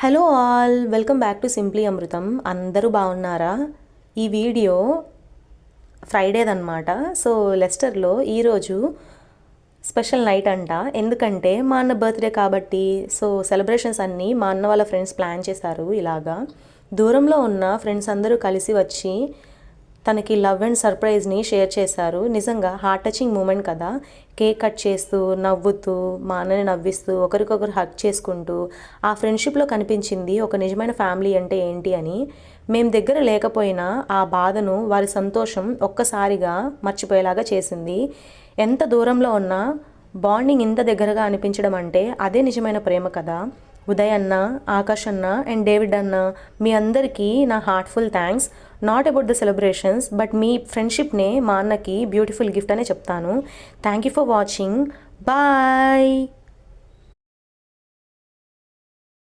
Hello all, welcome back to simply Amrutham. అందరూ బాగున్నారా? ఈ వీడియో ఫ్రైడేదన్నమాట. సో లెస్టర్లో ఈరోజు స్పెషల్ నైట్ అంట. ఎందుకంటే మా అన్న బర్త్డే కాబట్టి సో సెలబ్రేషన్స్ అన్నీ మా అన్న వాళ్ళ ఫ్రెండ్స్ ప్లాన్ చేశారు. ఇలాగా దూరంలో ఉన్న ఫ్రెండ్స్ అందరూ కలిసి వచ్చి తనకి లవ్ అండ్ సర్ప్రైజ్ని షేర్ చేశారు. నిజంగా హార్ట్ టచింగ్ మూమెంట్ కదా. కేక్ కట్ చేస్తూ నవ్వుతూ మా అన్నని నవ్విస్తూ ఒకరికొకరు హగ్ చేసుకుంటూ ఆ ఫ్రెండ్షిప్లో కనిపించింది ఒక నిజమైన ఫ్యామిలీ అంటే ఏంటి అని. మేము దగ్గర లేకపోయినా ఆ బాధను, వారి సంతోషం ఒక్కసారిగా మర్చిపోయేలాగా చేసింది. ఎంత దూరంలో ఉన్నా బాండింగ్ ఇంత దగ్గరగా అనిపించడం అంటే అదే నిజమైన ప్రేమ కదా. ఉదయ్ అన్న, ఆకాష్ అన్న అండ్ డేవిడ్ అన్న, మీ అందరికీ నా heartful thanks. Not about the celebrations but మీ ఫ్రెండ్షిప్నే మా అన్నకి బ్యూటిఫుల్ గిఫ్ట్ అనే చెప్తాను. Thank you for watching. Bye.